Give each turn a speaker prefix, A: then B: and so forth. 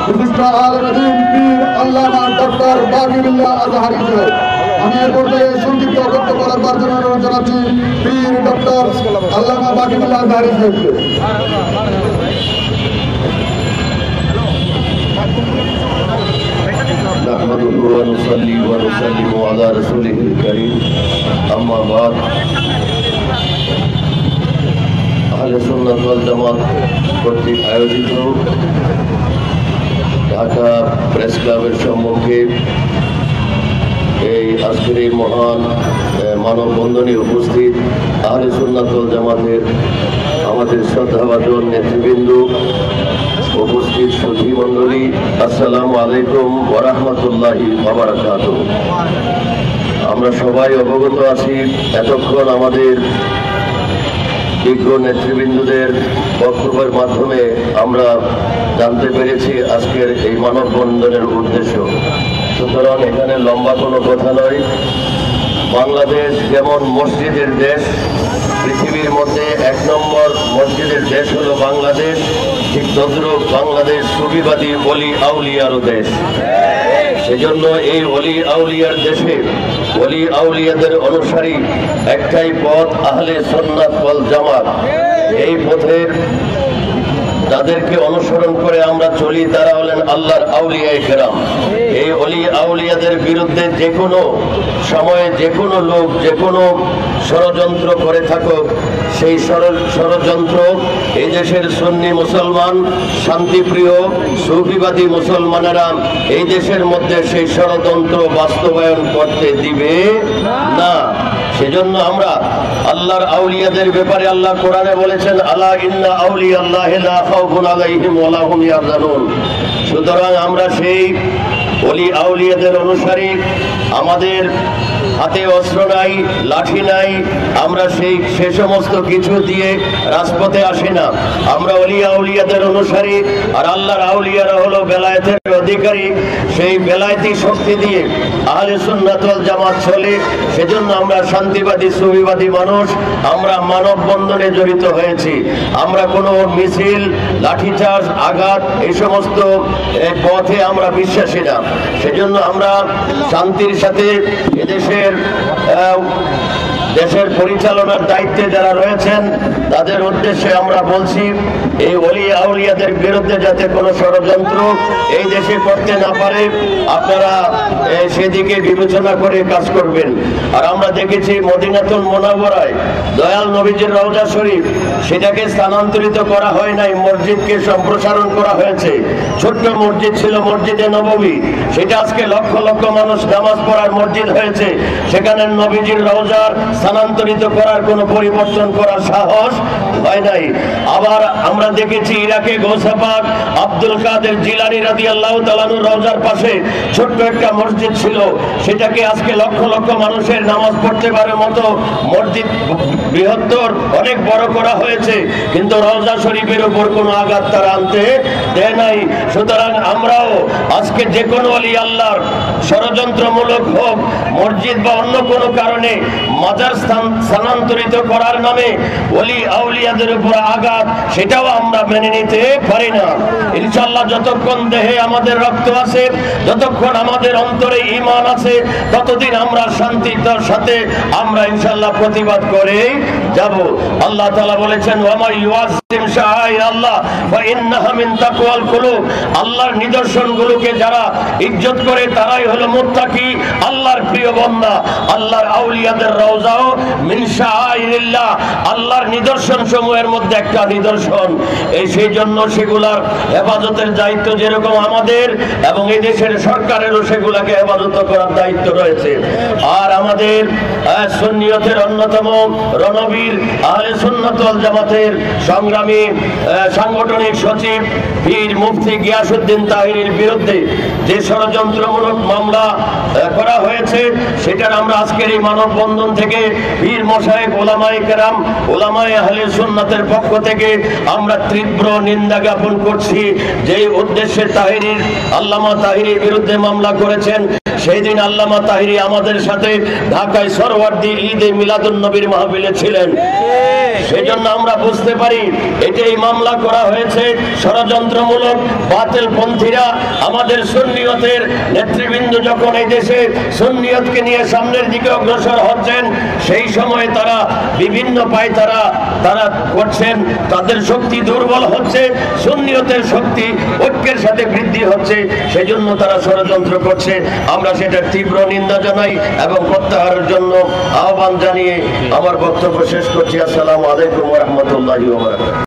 A: বিশিষ্ট আলেম দ্বীন পীর আল্লামা ডক্টর বাকিবুল্লাহ আজহারী সাহেব। আমি এর পর্যায়ে সংক্ষিপ্ত বক্তব্য রাখবার জন্য অনুরোধ জানাচ্ছি পীর ডক্টর আল্লামা বাকিবুল্লাহ আজহারী সাহেবকে।
B: نحمده ونصلي ونسلم على رسوله الكريم أما بعد আহলে সুন্নাত ওয়াল জামাত কর্তৃক আয়োজিত ঢাকা প্রেস ক্লাবের সম্মুখে এই আজকের এই মহান মানববন্ধনে উপস্থিত আহলে সুন্নাত ওয়াল জামাতের আমাদের শ্রদ্ধাভাজন নেতৃবৃন্দ, উপস্থিত সুধী মণ্ডলী, আসসালামু আলাইকুম ওয়া রাহমাতুল্লাহি ওয়া বারাকাতুহু। আমরা সবাই অবগত আছি, এতক্ষণ আমাদের বিজ্ঞ নেতৃবৃন্দদের বক্তব্যের মাধ্যমে আমরা জানতে পেরেছি আজকের এই মানববন্ধনের উদ্দেশ্য। সুতরাং এখানে লম্বা কোনো কথা নয়। বাংলাদেশ যেমন মসজিদের দেশ, পৃথিবীর মধ্যে 1 নম্বর মসজিদের দেশ হলো বাংলাদেশ, ঠিক তদ্রূপ বাংলাদেশ সুফিবাদী ওলি আউলিয়ার দেশ। সেজন্য এই ওলি আউলিয়ার দেশে ওলি আউলিয়াদের অনুসারী একটাই পথ, আহলে সুন্নাত ওয়াল জামাত। এই পথের যাদেরকে অনুসরণ করে আমরা চলি তারা হলেন আল্লাহর আউলিয়ায়ে কেরাম। এই ওলি আউলিয়াদের বিরুদ্ধে যে কোনো সময়ে যে কোনো লোক যে কোনো ষড়যন্ত্র করে থাকুক, সেই ষড়যন্ত্র এই দেশের সুন্নি মুসলমান, শান্তিপ্রিয় সুফিবাদী মুসলমানেরা এই দেশের মধ্যে সেই ষড়যন্ত্র বাস্তবায়ন করতে দিবে না। সেজন্য আমরা আল্লাহর আউলিয়াদের ব্যাপারে আল্লাহ কোরআনে বলেছেন, আলা ইন্না আউলিয়াল্লাহি লা খাউফুন আলাইহিম ওয়া লা হুম ইয়াহজানুন। সুতরাং আমরা সেই ওলি আউলিয়াদের অনুসারী, আমাদের হাতে অস্ত্র নাই, লাঠি নাই, আমরা সে সমস্ত কিছু দিয়ে রাজপথে আসি না। আমরা ওলি আউলিয়াদের অনুসারী, আর আল্লাহর আউলিয়ারা হলো বেলায়েতের অধিকারী। সেই বেলায়েতি শক্তি দিয়ে আহলে সুন্নাত ওয়াল জামাত চলে। সেজন্য আমরা শান্তিবাদী সুফিবাদী মানুষ, আমরা মানববন্ধনে জড়িত হয়েছি। আমরা কোনো মিছিল, লাঠিচার্জ, আঘাত এই সমস্ত পথে আমরা বিশ্বাসী না। সেজন্য আমরা শান্তির সাথে দেশের পরিচালনার দায়িত্বে যারা রয়েছেন তাদের উদ্দেশ্যে আমরা বলছি, এই ওলি আউলিয়াদের বিরুদ্ধে যাতে কোনো ষড়যন্ত্র এই দেশে করতে না পারে, আপনারা সেদিকে বিবেচনা করে কাজ করবেন। আর আমরা দেখেছি মদিনাতুল মুনাওয়ারায় দয়াল নবীজির রওজা শরীফ, সেটাকে স্থানান্তরিত করা হয় নাই, মসজিদকে সম্প্রসারণ করা হয়েছে। ছোট্ট মসজিদ ছিল মসজিদে নববী, সেটা আজকে লক্ষ লক্ষ মানুষ নামাজ পড়ার মসজিদ হয়েছে। সেখানে নবীজির রওজার স্থানান্তরিত করার কোনো পরিবর্তন করার সাহস হয় নাই। আবার আমরা দেখেছি ইরাকে গৌসে পাক আব্দুল কাদের জিলানী রাদিয়াল্লাহু তাআলা আনহুর রওজার পাশে ছোট্ট একটা মসজিদ ছিল, সেটাকে আজকে লক্ষ লক্ষ মানুষের নামাজ পড়তে পারে মতো মসজিদ বৃহত্তর অনেক বড় করা হয়েছে, কিন্তু রওজা শরীফের উপর কোনো আঘাত তারা আনতে দেয় নাই। সুতরাং আমরাও আজকে যে কোনো ওলি আল্লাহর ষড়যন্ত্রমূলক হোক, মসজিদ বা অন্য কোনো কারণে মাজার স্থানান্তরিত করার নামে ওলি আউলিয়াদের উপর আঘাত, সেটাও আমরা মেনে নিতে পারি না। ইনশাআল্লাহ যতক্ষণ দেহে আমাদের রক্ত আছে, যতক্ষণ আমাদের অন্তরে ঈমান আছে, ততদিন আমরা শান্তির সাথে আমরা ইনশাআল্লাহ প্রতিবাদ করে যাব। আল্লাহ তাআলা বলেছেন, ওয়া মা ইউআযযিম শাআইর আল্লাহ ফা ইন্নাহা মিন তাকওয়াল কুলুব। আল্লাহর নিদর্শনগুলোকে যারা ইজ্জত করে তারাই হলো মুত্তাকি, আল্লাহর প্রিয় বান্দা। আল্লাহর আউলিয়াদের রওজাও মিন শাআইরিল্লাহ, আল্লাহর নিদর্শন সমূহের মধ্যে একটা নিদর্শন। সেই জন্য সেগুলার হেফাজতের দায়িত্ব যেরকম আমাদের, এবং এই দেশের সরকারেরও সেগুলাকে হেফাজত করার দায়িত্ব রয়েছে। আর আমাদের সুন্নিয়তের অন্যতম রণবীর আহলে সুন্নাত ওয়াল জামাতের সংগ্রামী সাংগঠনিক সচিব পীর মুফতি গিয়াসউদ্দিন তাহিরির বিরুদ্ধে যে ষড়যন্ত্রমূলক মামলা করা হয়েছে, সেটা সেটার আমরা আজকের এই মানববন্ধন থেকে পীর মশায়েখ ওলামায়ে কেরাম ওলামায়ে আহলে সুন্নাতের পক্ষ থেকে আমরা তীব্র নিন্দা জ্ঞাপন করছি। যে উদ্দেশ্যে আল্লামা তাহিরির বিরুদ্ধে মামলা করেছেন, সেই দিন আল্লামা তাহিরি আমাদের সাথে ঢাকায় সরওয়ার্দী ঈদে মিলাদুন নবীর মাহফিলে ছিলেন। সেজন্য আমরা বুঝতে পারি এটাই মামলা করা হয়েছে ষড়যন্ত্রমূলক। বাতিল পন্থীরা আমাদের সুন্নিয়তের নেতৃবৃন্দ যখন এই দেশে সুন্নিয়তকে নিয়ে সামনের দিকে অগ্রসর হচ্ছেন, সেই সময় তারা বিভিন্ন পায়তারা তারা করছেন, তাদের শক্তি দুর্বল হচ্ছে, সুন্নিয়তের শক্তি ঐক্যের সাথে বৃদ্ধি হচ্ছে, সেজন্য তারা ষড়যন্ত্র করছে। আমরা সেটার তীব্র নিন্দা জানাই এবং প্রত্যাহারের জন্য আহ্বান জানিয়ে আমার বক্তব্য শেষ করছি। আসসালামু আলাইকুম ওয়া রাহমাতুল্লাহি ওয়া বারাকাতুহু।